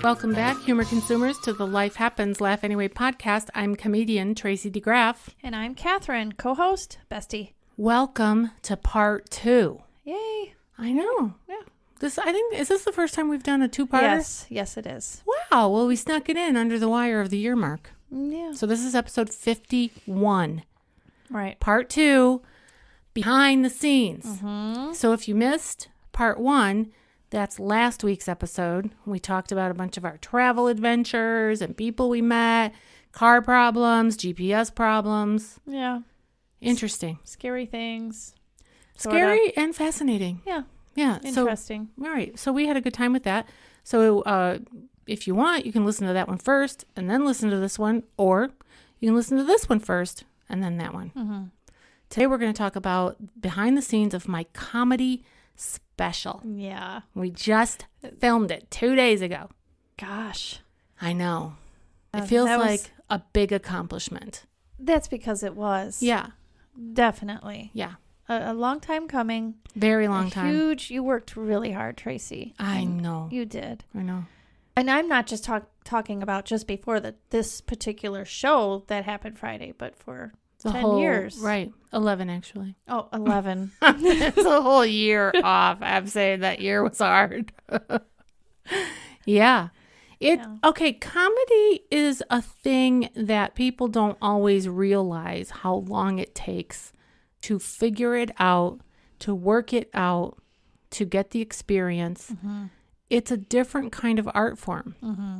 Welcome back, humor consumers, to the Life Happens, Laugh Anyway podcast. I'm comedian Tracy DeGraff. And I'm Catherine, co-host, bestie. Welcome to part 2. Yay. I know. Yeah. Is this the first time we've done a two-parter? Yes, it is. Wow. Well, we snuck it in under the wire of the year mark. Yeah. So this is episode 51. Right. Part 2, behind the scenes. Mm-hmm. So if you missed part 1, that's last week's episode. We talked about a bunch of our travel adventures and people we met, car problems, GPS problems. Yeah. Interesting. Scary things. Scary and fascinating. Yeah. Yeah. Interesting. So, all right. So we had a good time with that. So if you want, you can listen to that one first and then listen to this one, or you can listen to this one first and then that one. Mm-hmm. Today we're going to talk about behind the scenes of my comedy special. Yeah. We just filmed it 2 days ago. Gosh. I know. It feels that was- like a big accomplishment. That's because it was. Yeah. Definitely. Yeah. A long time coming. Very long time. You worked really hard, Tracy. I know. You did. I know. And I'm not just talking about just before this particular show that happened Friday, but for 10 years. Right. 11, actually. Oh, 11. It's a whole year off. I'm saying that year was hard. Yeah. Okay, comedy is a thing that people don't always realize how long it takes to figure it out, to work it out, to get the experience. Mm-hmm. It's a different kind of art form. Mm-hmm.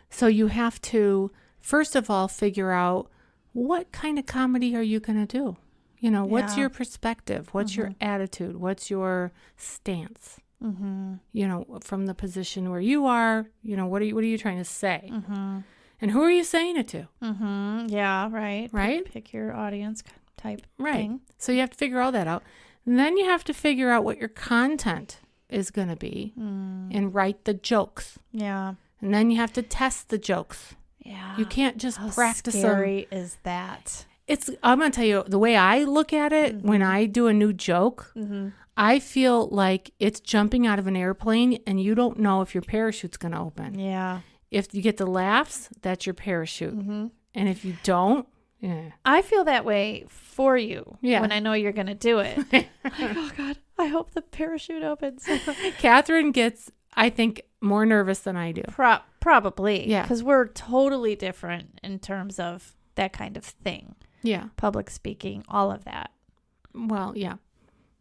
So you have to, first of all, figure out what kind of comedy are you going to do? You know, what's your perspective? What's your attitude? What's your stance? Mm-hmm. You know, from the position where you are, you know, what are you trying to say? Mm-hmm. And who are you saying it to? Mm-hmm. Yeah, right. Right? Pick your audience type Right. thing. So you have to figure all that out. And then you have to figure out what your content is going to be and write the jokes. Yeah. And then you have to test the jokes. Yeah. You can't just practice them. How scary is that? I'm going to tell you, the way I look at it, when I do a new joke, I feel like it's jumping out of an airplane and you don't know if your parachute's going to open. Yeah. If you get the laughs, that's your parachute. And if you don't, I feel that way for you when I know you're going to do it. Like, oh, God, I hope the parachute opens. Catherine gets, I think, more nervous than I do. Probably. Yeah. Because we're totally different in terms of that kind of thing. Yeah. Public speaking, all of that. Well, yeah.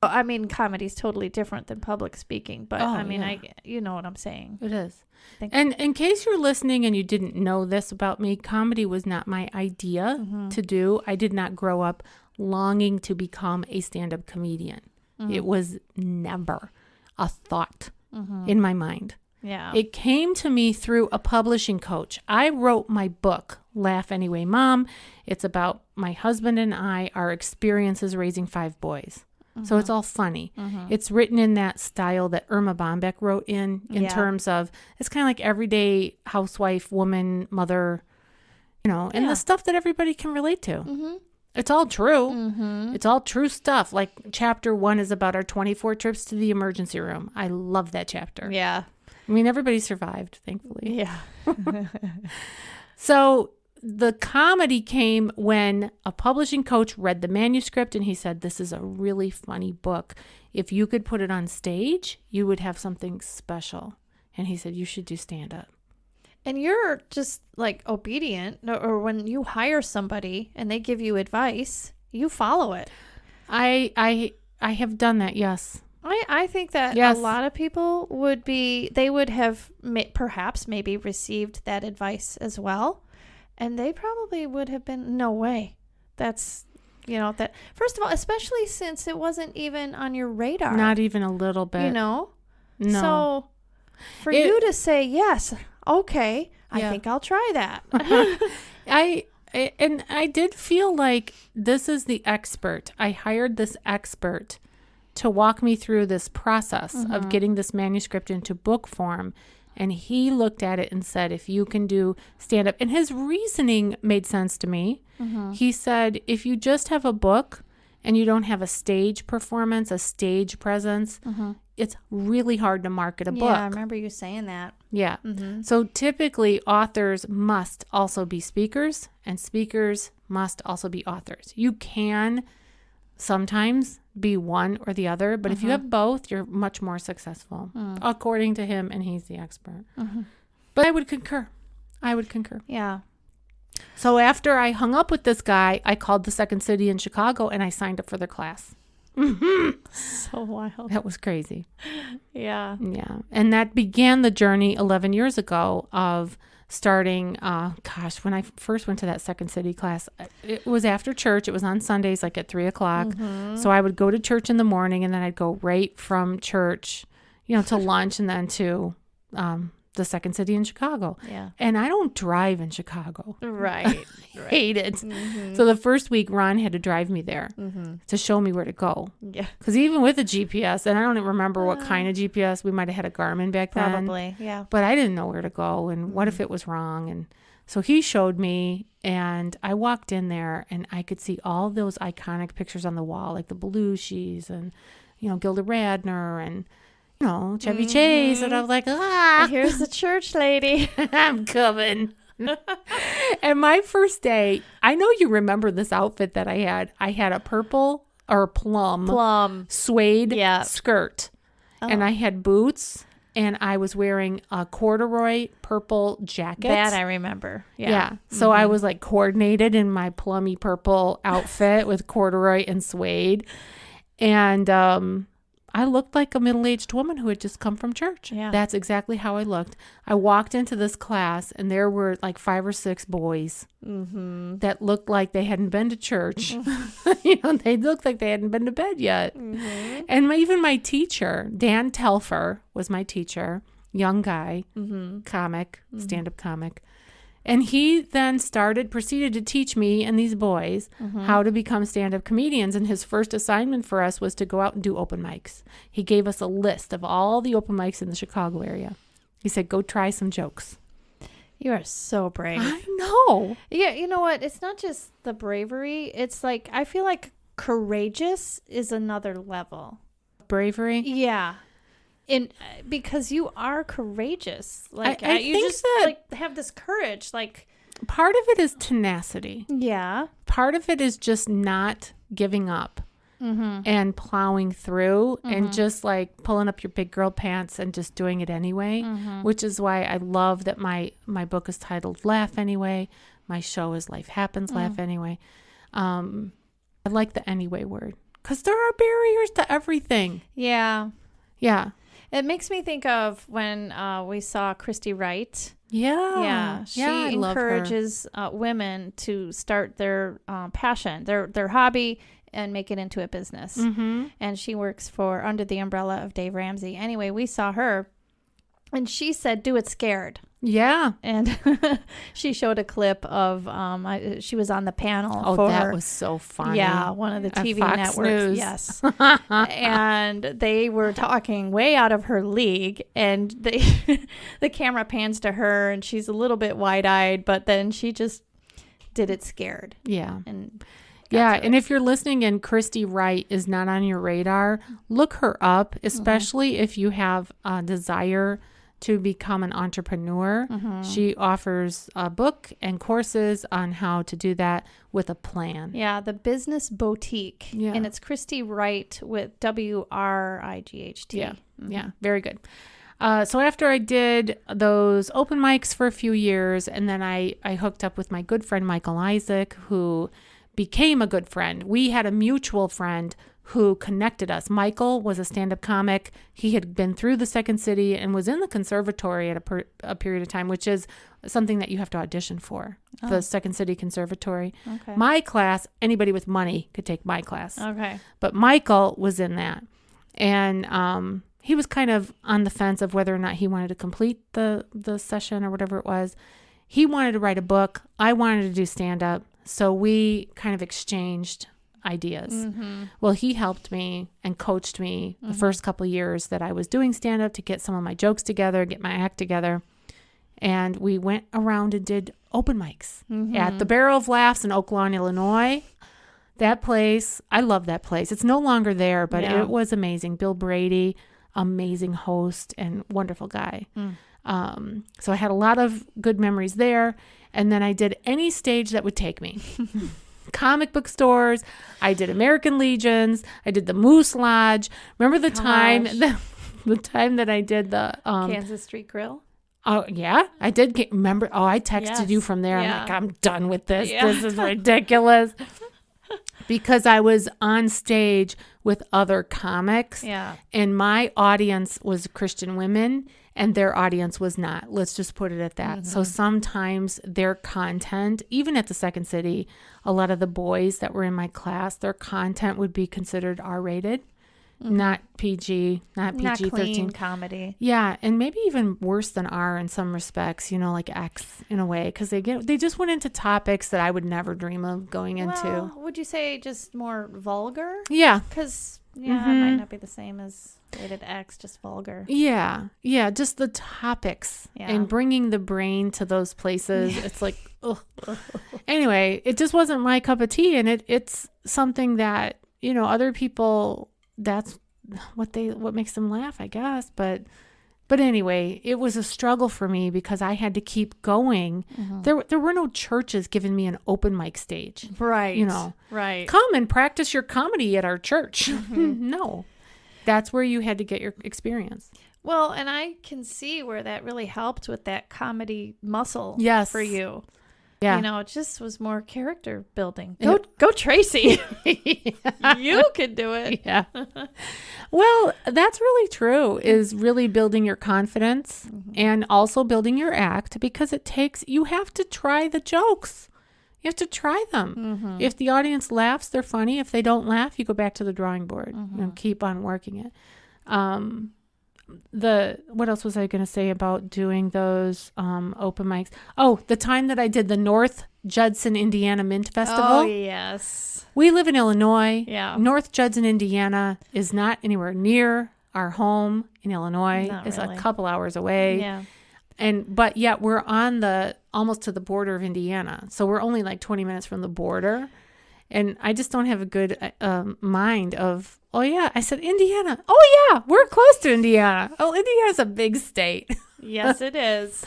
I mean, comedy's totally different than public speaking, but yeah. you know what I'm saying. It is. And in case you're listening and you didn't know this about me, comedy was not my idea to do. I did not grow up longing to become a stand-up comedian. It was never a thought in my mind. Yeah. It came to me through a publishing coach. I wrote my book, Laugh Anyway, Mom. It's about my husband and I, our experiences raising 5 boys. So it's all funny. It's written in that style that Irma Bombeck wrote in terms of, it's kind of like everyday housewife, woman, mother, you know, and the stuff that everybody can relate to. It's all true. It's all true stuff. Like chapter 1 is about our 24 trips to the emergency room. I love that chapter. Yeah. I mean, everybody survived, thankfully. Yeah. So the comedy came when a publishing coach read the manuscript and he said, this is a really funny book. If you could put it on stage, you would have something special. And he said, you should do stand-up. And you're just like obedient, or when you hire somebody and they give you advice, you follow it. I have done that, yes. I think that Yes. a lot of people would have perhaps maybe received that advice as well. And they probably would have been, no way. That's, that first of all, especially since it wasn't even on your radar. Not even a little bit. No. So for you to say, yes, okay, I think I'll try that. I did feel like this is the expert. I hired this expert to walk me through this process of getting this manuscript into book form. And he looked at it and said, if you can do stand-up. And his reasoning made sense to me. He said, if you just have a book and you don't have a stage performance, a stage presence, it's really hard to market a book. Yeah, I remember you saying that. Yeah. So typically authors must also be speakers, and speakers must also be authors. You can sometimes be one or the other, but if you have both, you're much more successful, according to him, and he's the expert. But I would concur. Yeah. So after I hung up with this guy, I called the Second City in Chicago and I signed up for their class. So wild. That was crazy. Yeah. Yeah. And that began the journey 11 years ago of starting, when I first went to that Second City class, it was after church. It was on Sundays, like at 3:00. So I would go to church in the morning, and then I'd go right from church, to lunch, and then to the Second City in Chicago. Yeah. And I don't drive in Chicago. Right. Hate it. So the first week, Ron had to drive me there to show me where to go. Yeah. Because even with a GPS, and I don't even remember what kind of GPS, we might have had a Garmin back then. Probably, yeah. But I didn't know where to go, and what if it was wrong? And so he showed me, and I walked in there, and I could see all those iconic pictures on the wall, like the Belushi's and, Gilda Radner and, Chevy Chase. And I was like, Here's the church lady. I'm coming. And my first day, I know you remember this outfit that I had. I had a purple or plum suede skirt. Oh. And I had boots, and I was wearing a corduroy purple jacket. That I remember. Yeah. So I was like coordinated in my plummy purple outfit with corduroy and suede. And I looked like a middle-aged woman who had just come from church. Yeah. That's exactly how I looked. I walked into this class, and there were like 5 or 6 boys that looked like they hadn't been to church. They looked like they hadn't been to bed yet. And even my teacher, Dan Telfer, was my teacher, young guy, comic, stand-up comic. And he then proceeded to teach me and these boys how to become stand-up comedians. And his first assignment for us was to go out and do open mics. He gave us a list of all the open mics in the Chicago area. He said, go try some jokes. You are so brave. I know. Yeah, you know what? It's not just the bravery. It's like, I feel like courageous is another level. Bravery? Yeah. Because you are courageous. Like I you think just that have this courage. Like, part of it is tenacity. Yeah. Part of it is just not giving up and plowing through and just like pulling up your big girl pants and just doing it anyway, which is why I love that my book is titled Laugh Anyway. My show is Life Happens, Laugh Anyway. I like the anyway word because there are barriers to everything. Yeah. Yeah. It makes me think of when we saw Christy Wright. Yeah. She I encourages women to start their passion, their hobby, and make it into a business. And she works under the umbrella of Dave Ramsey. Anyway, we saw her, and she said, do it scared. Yeah. And she showed a clip of, she was on the panel. Oh, that was so funny. Yeah, one of the TV Fox networks. News. Yes. And they were talking way out of her league. And the camera pans to her, and she's a little bit wide-eyed, but then she just did it scared. Yeah. And and if you're listening and Christy Wright is not on your radar, look her up, especially if you have a desire to become an entrepreneur. She offers a book and courses on how to do that with a plan. Yeah, the Business Boutique. Yeah. And it's Christy Wright with WRIGHT. Yeah, yeah, very good. So after I did those open mics for a few years, and then I hooked up with my good friend Michael Isaac, who became a good friend. We had a mutual friend who connected us. Michael was a stand-up comic. He had been through the Second City and was in the conservatory at a period of time, which is something that you have to audition for, the Second City Conservatory. Okay. My class, anybody with money could take my class. Okay. But Michael was in that. And he was kind of on the fence of whether or not he wanted to complete the session or whatever it was. He wanted to write a book. I wanted to do stand-up. So we kind of exchanged ideas. Well, he helped me and coached me the first couple of years that I was doing stand-up to get some of my jokes together, get my act together. And we went around and did open mics at the Barrel of Laughs in Oak Lawn, Illinois. That place, I love that place. It's no longer there, but Yeah. it was amazing. Bill Brady, amazing host and wonderful guy. So I had a lot of good memories there. And then I did any stage that would take me. Comic book stores. I did American Legions. I did the Moose Lodge. Remember the time that I did the Kansas Street Grill. Oh yeah, I did remember. Oh, I texted you from there. Yeah. I'm like, I'm done with this. Yeah. This is ridiculous. Because I was on stage with other comics, and my audience was Christian women, and their audience was not. Let's just put it at that. So sometimes their content, even at the Second City, a lot of the boys that were in my class, their content would be considered R-rated, not PG, not PG-13 clean comedy. Yeah, and maybe even worse than R in some respects, like X in a way, because they just went into topics that I would never dream of going into. Well, would you say just more vulgar? Yeah. Because, it might not be the same as rated X, just vulgar. Yeah, just the topics and bringing the brain to those places. It's like, ugh. Anyway, it just wasn't my cup of tea, and it's something that, other people, that's what makes them laugh, I guess. But anyway, it was a struggle for me because I had to keep going. There were no churches giving me an open mic stage. Right. Right. Come and practice your comedy at our church. No. That's where you had to get your experience. Well, and I can see where that really helped with that comedy muscle for you. Yeah. It just was more character building. Go Tracy. You can do it. Yeah. Well, that's really true, is really building your confidence and also building your act, because you have to try the jokes. You have to try them. If the audience laughs, they're funny. If they don't laugh, you go back to the drawing board and keep on working it. What else was I going to say about doing those open mics? Oh, the time that I did the North Judson, Indiana Mint Festival. Oh, yes. We live in Illinois. Yeah. North Judson, Indiana is not anywhere near our home in Illinois. It's really. a couple hours away. Yeah. But yet we're on almost to the border of Indiana. So we're only like 20 minutes from the border. And I just don't have a good mind of, oh, yeah. I said, Indiana. Oh, yeah. We're close to Indiana. Oh, Indiana's a big state. Yes, it is.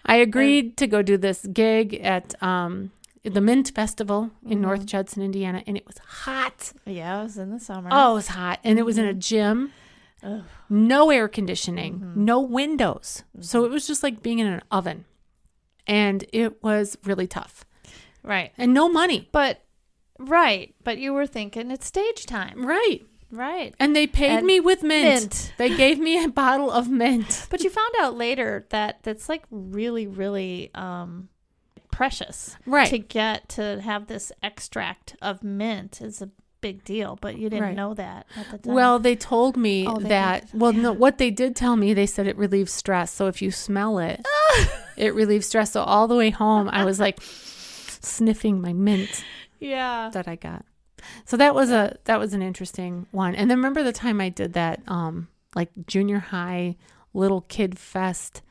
I agreed to go do this gig at the Mint Festival in North Judson, Indiana. And it was hot. Yeah, it was in the summer. Oh, it was hot. And it was in a gym. Ugh. No air conditioning. No windows. So it was just like being in an oven. And it was really tough. Right. And no money. But you were thinking it's stage time. Right. And they paid me with mint. They gave me a bottle of mint. But you found out later that that's like really, really precious. Right. To get to have this extract of mint is a big deal, but you didn't know that at the time. Well, they told me that. Well, no, what they did tell me, they said it relieves stress. So if you smell it, it relieves stress. So all the way home, I was like sniffing my mint. Yeah. That I got. So that was an interesting one. And then remember the time I did that like junior high little kid fest.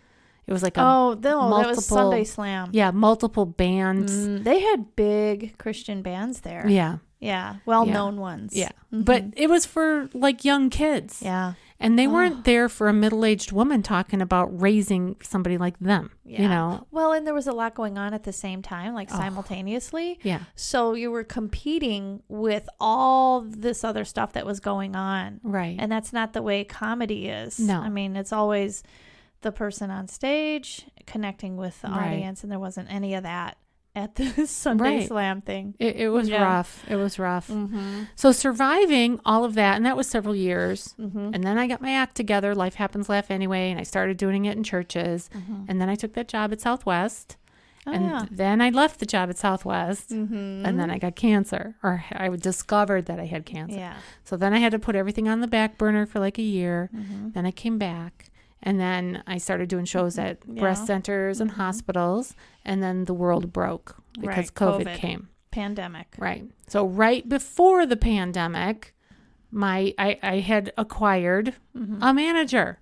It was like that was Sunday Slam. Yeah, multiple bands. They had big Christian bands there. Yeah. Yeah, well-known ones. Yeah. But it was for like young kids. Yeah. And they weren't there for a middle-aged woman talking about raising somebody like them, Well, and there was a lot going on at the same time, like simultaneously. Yeah. So you were competing with all this other stuff that was going on. Right. And that's not the way comedy is. No. I mean, it's always the person on stage connecting with the audience, and there wasn't any of that at the Sunday Slam thing. It was rough. It was rough. So surviving all of that, and that was several years. And then I got my act together. Life happens, laugh anyway. And I started doing it in churches. And then I took that job at Southwest. Then I left the job at Southwest. And then I got cancer, or I discovered that I had cancer. Yeah. So then I had to put everything on the back burner for like a year. Then I came back. And then I started doing shows at breast centers and hospitals. And then the world broke because COVID came. Pandemic. Right. So right before the pandemic, I had acquired a manager.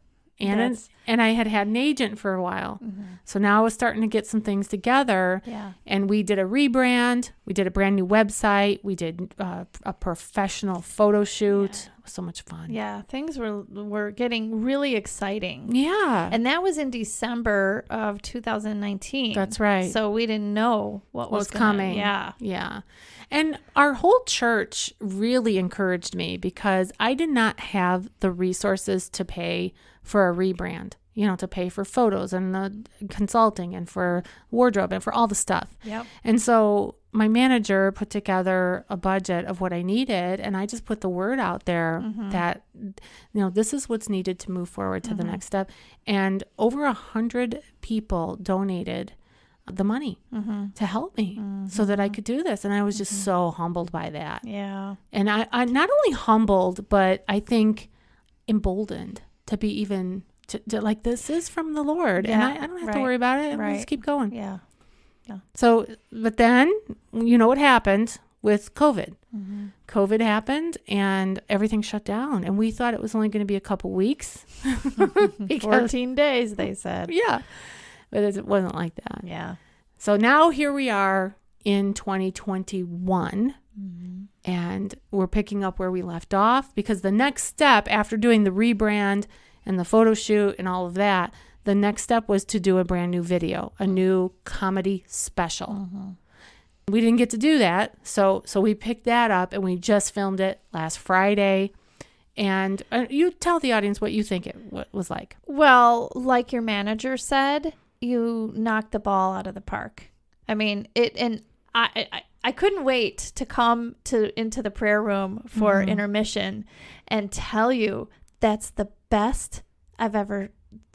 and I had an agent for a while. So now I was starting to get some things together. Yeah. And we did a rebrand. We did a brand new website. We did a professional photo shoot. Yeah. It was so much fun. Yeah, things were getting really exciting. Yeah. And that was in December of 2019. That's right. So we didn't know what was coming. Yeah. Yeah. And our whole church really encouraged me because I did not have the resources to pay for a rebrand, to pay for photos and the consulting and for wardrobe and for all the stuff. Yep. And so my manager put together a budget of what I needed, and I just put the word out there that, this is what's needed to move forward to the next step. And over 100 people donated the money to help me so that I could do this. And I was just so humbled by that. Yeah. And I not only humbled, but I think emboldened to be even to like, this is from the Lord. Yeah. And I don't have to worry about it. We'll just keep going. Yeah. Yeah. So, but then, what happened with COVID? COVID happened and everything shut down. And we thought it was only going to be a couple weeks. 14 days, they said. Yeah. But it wasn't like that. Yeah. So now here we are in 2021 and we're picking up where we left off, because the next step after doing the rebrand and the photo shoot and all of that, the next step was to do a brand new video, a new comedy special. We didn't get to do that. So we picked that up and we just filmed it last Friday. And you tell the audience what you think it was like. Well, like your manager said, you knocked the ball out of the park. I mean, I couldn't wait to come into the prayer room for intermission and tell you that's the best I've ever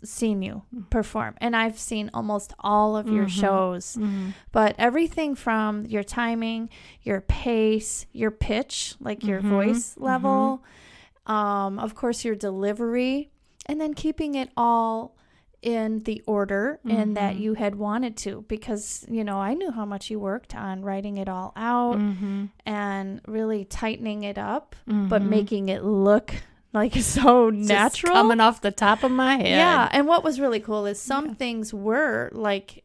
seen you perform. And I've seen almost all of your shows, but everything from your timing, your pace, your pitch, like your voice level, of course, your delivery, and then keeping it all in the order and that you had wanted to, because I knew how much you worked on writing it all out and really tightening it up, but making it look like so natural, just coming off the top of my head. Yeah. And what was really cool is some things were like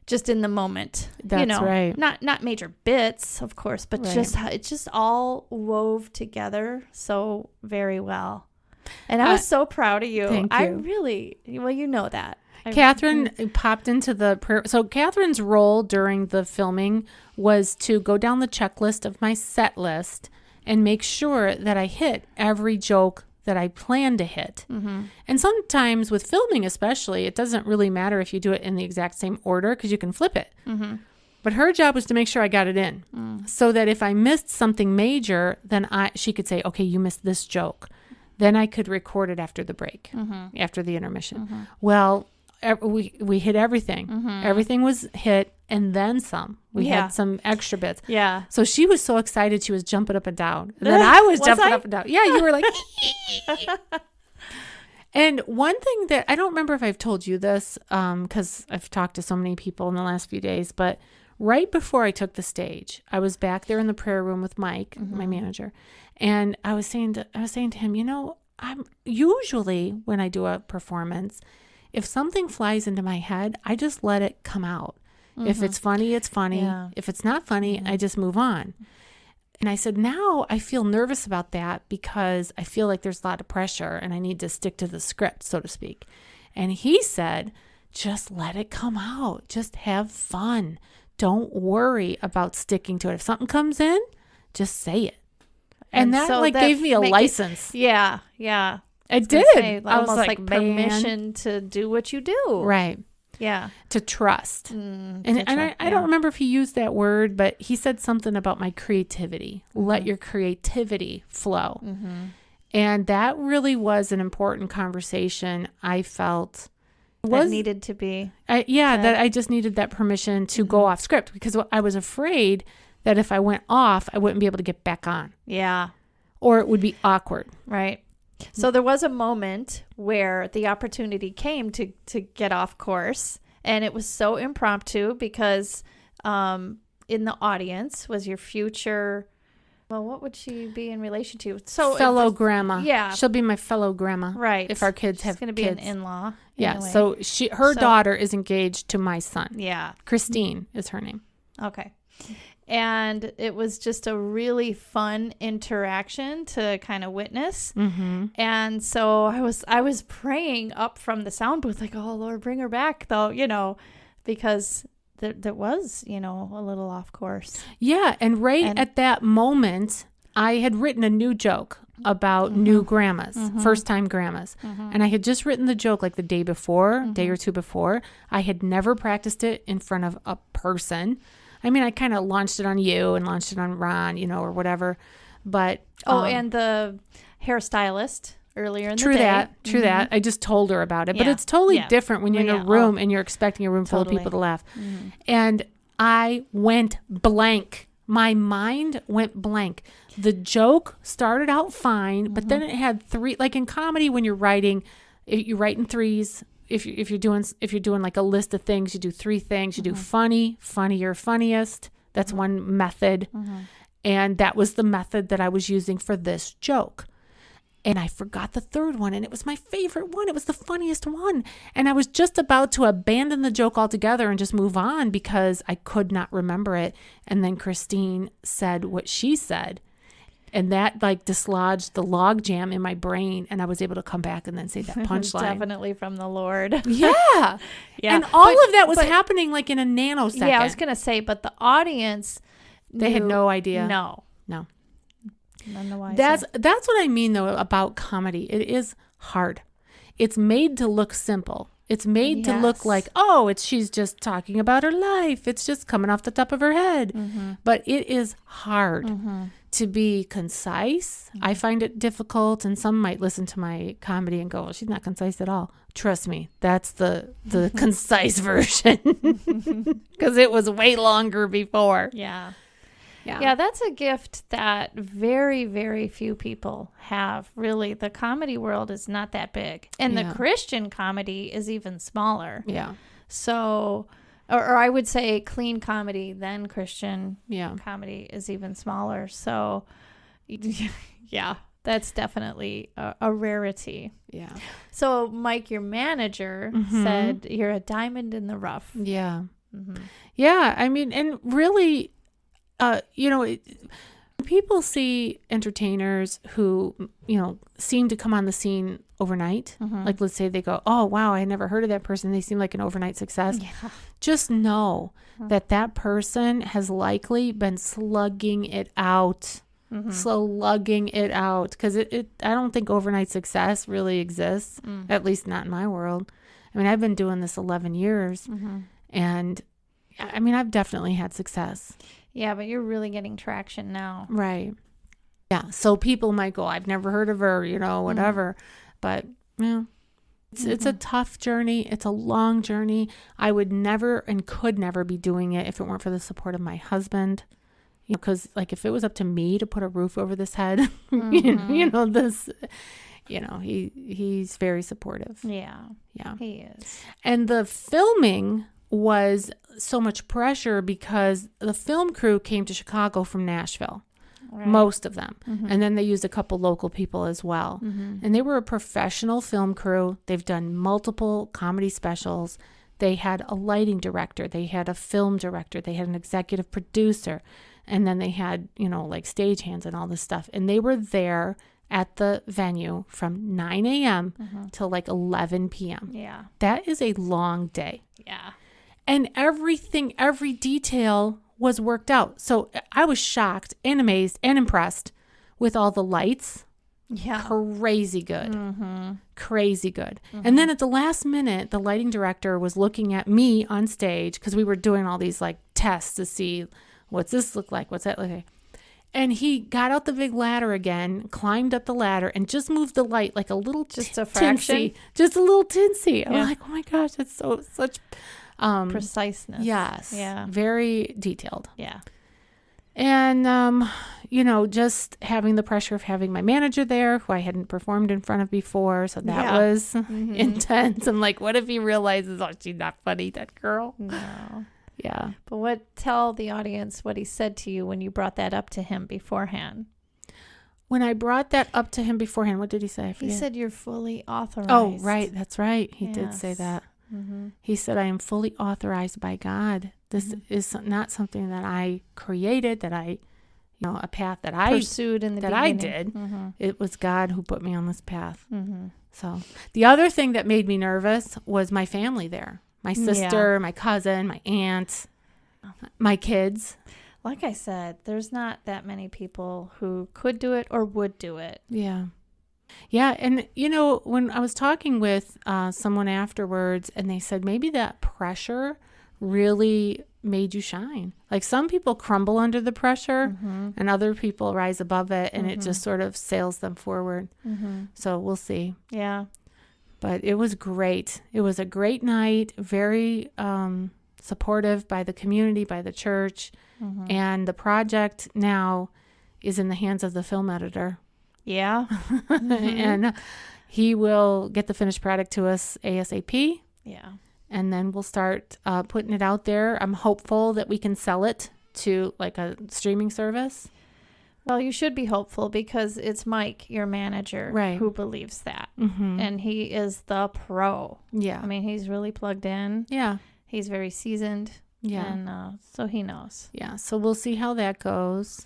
just in the moment. That's right. Not major bits, of course, but just it just all wove together so very well. And I was so proud of you. Thank you. I really, you know that. Catherine popped into the prayer. So Catherine's role during the filming was to go down the checklist of my set list and make sure that I hit every joke that I plan to hit. And sometimes with filming especially, it doesn't really matter if you do it in the exact same order because you can flip it. But her job was to make sure I got it in so that if I missed something major, then she could say, okay, you missed this joke. Then I could record it after the break, after the intermission. Well, we hit everything. Everything was hit and then some. We had some extra bits. Yeah. So she was so excited. She was jumping up and down. And then I was jumping up and down. Yeah, you were like. And one thing that I don't remember if I've told you this, because I've talked to so many people in the last few days, but right before I took the stage, I was back there in the prayer room with Mike, my manager, and I was saying to him, I'm usually when I do a performance, if something flies into my head, I just let it come out. If it's funny, it's funny. Yeah. If it's not funny, I just move on. And I said, now I feel nervous about that because I feel like there's a lot of pressure and I need to stick to the script, so to speak. And he said, just let it come out. Just have fun. Don't worry about sticking to it. If something comes in, just say it. And that so gave me a license. Yeah. It did. I was almost like permission to do what you do. Right. Yeah. To trust. And I don't remember if he used that word, but he said something about my creativity. Let your creativity flow. And that really was an important conversation. I felt that needed to be. That I just needed that permission to go off script because I was afraid that if I went off, I wouldn't be able to get back on. Yeah. Or it would be awkward. Right. So there was a moment where the opportunity came to get off course, and it was so impromptu because in the audience was your future Well, what would she be in relation to? So Fellow grandma. Yeah. She'll be my fellow grandma. Right. If our kids have She's going to be kids. an in-law. Yeah. Anyway. So her daughter is engaged to my son. Yeah. Christine is her name. Okay. And it was just a really fun interaction to kind of witness. Mm-hmm. And so I was praying up from the sound booth, like, oh, Lord, bring her back, though, because that was, a little off course. Yeah. And at that moment, I had written a new joke about new grandmas, first-time grandmas. And I had just written the joke like the day before, day or two before. I had never practiced it in front of a person. I mean, I kind of launched it on you and launched it on Ron, or whatever. But and the hairstylist earlier in the day. True that. I just told her about it. But it's totally different when you're in a room and you're expecting a room full of people to laugh. And I went blank. My mind went blank. The joke started out fine, but then it had three, like in comedy when you're writing, you write in threes. If you're doing like a list of things, you do three things. You do funny, funnier, funniest. That's one method. And that was the method that I was using for this joke. And I forgot the third one, and it was my favorite one. It was the funniest one. And I was just about to abandon the joke altogether and just move on because I could not remember it. And then Christine said what she said. And that like dislodged the log jam in my brain. And I was able to come back and then say that punchline. Definitely from the Lord. Yeah. Yeah. And all of that was happening like in a nanosecond. Yeah, I was going to say, but the audience. They had no idea. No. That's what I mean though about comedy. It is hard. It's made to look simple. It's made to look like, she's just talking about her life. It's just coming off the top of her head. But it is hard to be concise. I find it difficult, and some might listen to my comedy and go, well, she's not concise at all. Trust me, that's the concise version because it was way longer before. Yeah, that's a gift that very, very few people have. Really, the comedy world is not that big. And the Christian comedy is even smaller. Yeah. So, or I would say clean comedy, then Christian comedy is even smaller. So, yeah, that's definitely a rarity. Yeah. So, Mike, your manager, said you're a diamond in the rough. Yeah. Yeah, I mean, and really... people see entertainers who, seem to come on the scene overnight. Like, let's say they go, oh, wow, I never heard of that person. They seem like an overnight success. Yeah. Just know that person has likely been slugging it out. Slugging it out. Because I don't think overnight success really exists, at least not in my world. I mean, I've been doing this 11 years. And, I mean, I've definitely had success. Yeah, but you're really getting traction now. Right. Yeah. So people might go, I've never heard of her, whatever. But, it's a tough journey. It's a long journey. I would never and could never be doing it if it weren't for the support of my husband. Because, like, if it was up to me to put a roof over this head, he's very supportive. Yeah. Yeah. He is. And the filming was so much pressure because the film crew came to Chicago from Nashville, most of them. And then they used a couple local people as well. And they were a professional film crew. They've done multiple comedy specials. They had a lighting director. They had a film director. They had an executive producer. And then they had, like stagehands and all this stuff. And they were there at the venue from 9 a.m. till like 11 p.m. Yeah. That is a long day. Yeah. And every detail was worked out. So I was shocked and amazed and impressed with all the lights. Yeah. Crazy good. Crazy good. And then at the last minute, the lighting director was looking at me on stage because we were doing all these like tests to see what's this look like? What's that look like? And he got out the big ladder again, climbed up the ladder, and just moved the light like a little just a fraction. Tinsy. Just a little tinsy. I'm like, oh my gosh, that's such... preciseness. Yes. Yeah. Very detailed. Yeah. And, just having the pressure of having my manager there, who I hadn't performed in front of before. So that was intense. I'm like, what if he realizes, oh, she's not funny, that girl? No. Yeah. But tell the audience what he said to you when you brought that up to him beforehand. When I brought that up to him beforehand, what did he say? I He forget. said you're fully authorized. Oh, right. That's right. He did say Yes. that. Mm-hmm. He said, I am fully authorized by God. This is not something that I created, that I, a path that I pursued in the that beginning. I did. Mm-hmm. It was God who put me on this path. Mm-hmm. So the other thing that made me nervous was my family there. My sister, my cousin, my aunt, my kids. Like I said, there's not that many people who could do it or would do it. Yeah. Yeah. And, when I was talking with someone afterwards, and they said maybe that pressure really made you shine. Like some people crumble under the pressure and other people rise above it, and it just sort of sails them forward. So we'll see. Yeah. But it was great. It was a great night, very supportive by the community, by the church. And the project now is in the hands of the film editor. Yeah. And he will get the finished product to us ASAP. Yeah. And then we'll start putting it out there. I'm hopeful that we can sell it to like a streaming service. Well, you should be hopeful because it's Mike, your manager, Right. who believes that. And he is the pro. Yeah. I mean, he's really plugged in. Yeah. He's very seasoned. Yeah. And so he knows. Yeah. So we'll see how that goes.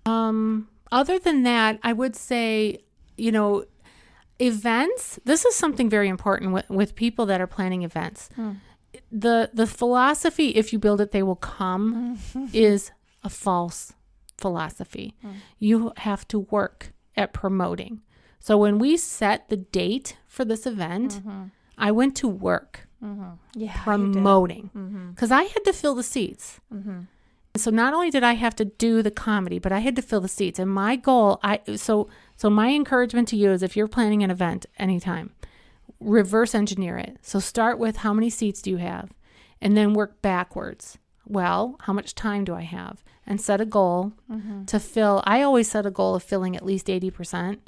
Other than that, I would say, events, this is something very important with people that are planning events. The philosophy, if you build it, they will come, is a false philosophy. You have to work at promoting. So when we set the date for this event, I went to work promoting because I had to fill the seats. So not only did I have to do the comedy, but I had to fill the seats. And my goal, so my encouragement to you is if you're planning an event anytime, reverse engineer it. So start with how many seats do you have? And then work backwards. Well, how much time do I have? And set a goal to fill. I always set a goal of filling at least 80%.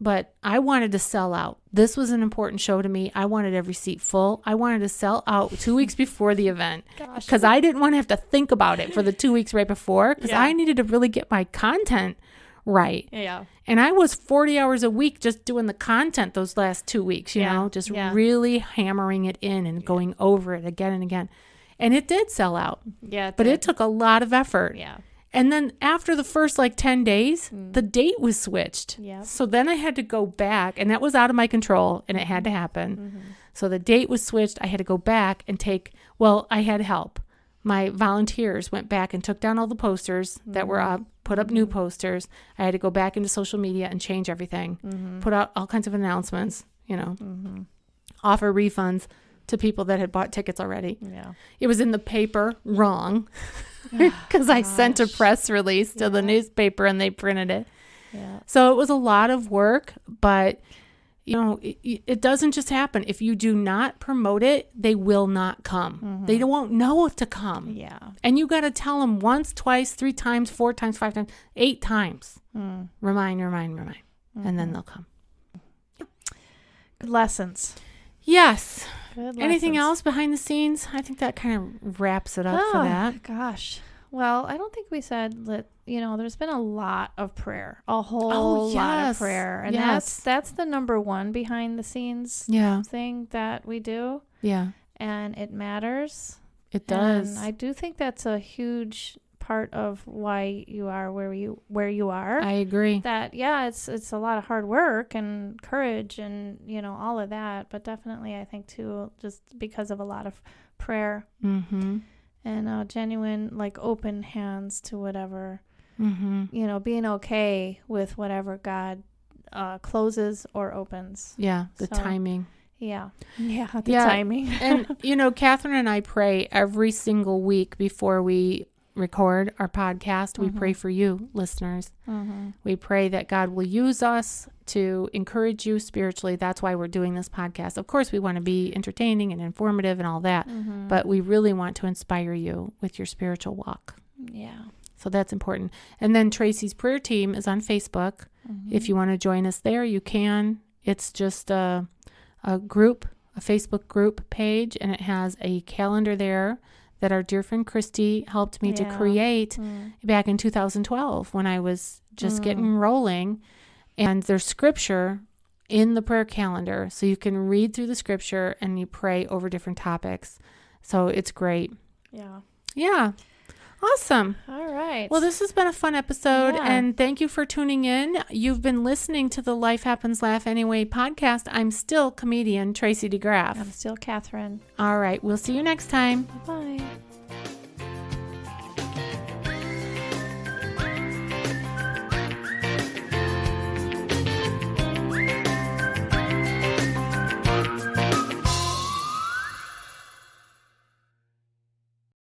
But I wanted to sell out. This was an important show to me. I wanted every seat full. I wanted to sell out 2 weeks before the event because I didn't want to have to think about it for the 2 weeks right before because I needed to really get my content right. Yeah. And I was 40 hours a week just doing the content those last 2 weeks, just really hammering it in and going over it again and again. And it did sell out. Yeah. But it took a lot of effort. Yeah. And then after the first 10 days, the date was switched. Yep. So then I had to go back, and that was out of my control, and it had to happen. So the date was switched. I had to go back and I had help. My volunteers went back and took down all the posters that were up, put up new posters. I had to go back into social media and change everything, put out all kinds of announcements, offer refunds to people that had bought tickets already. Yeah. It was in the paper wrong. Because I sent a press release to the newspaper and they printed it. Yeah. So it was a lot of work, but it doesn't just happen. If you do not promote it, they will not come. They won't know to come. Yeah. And you got to tell them once, twice, 3 times, 4 times, 5 times, 8 times. Remind. And then they'll come. Good lessons. Yes. Good Anything lessons. else behind the scenes? I think that kind of wraps it up for that. Gosh. Well, I don't think we said that, there's been a lot of prayer, a whole lot of prayer. And that's the number one behind the scenes thing that we do. Yeah. And it matters. It does. And I do think that's a huge part of why you are where you are. I agree. That it's a lot of hard work and courage and all of that, but definitely I think too just because of a lot of prayer and genuine open hands to whatever being okay with whatever God closes or opens. The timing. The timing. And Catherine and I pray every single week before we record our podcast. We pray for you, listeners. We pray that God will use us to encourage you spiritually. That's why we're doing this podcast. Of course, we want to be entertaining and informative and all that, but we really want to inspire you with your spiritual walk. Yeah. So that's important. And then Tracy's prayer team is on Facebook. If you want to join us there, you can. It's just a group, a Facebook group page, and it has a calendar there that our dear friend Christy helped me to create back in 2012 when I was just getting rolling. And there's scripture in the prayer calendar, so you can read through the scripture and you pray over different topics. So it's great. Yeah. Awesome. All right. Well, this has been a fun episode, and thank you for tuning in. You've been listening to the Life Happens Laugh Anyway podcast. I'm still comedian Tracy DeGraff. I'm still Catherine. All right. We'll see you next time. Bye.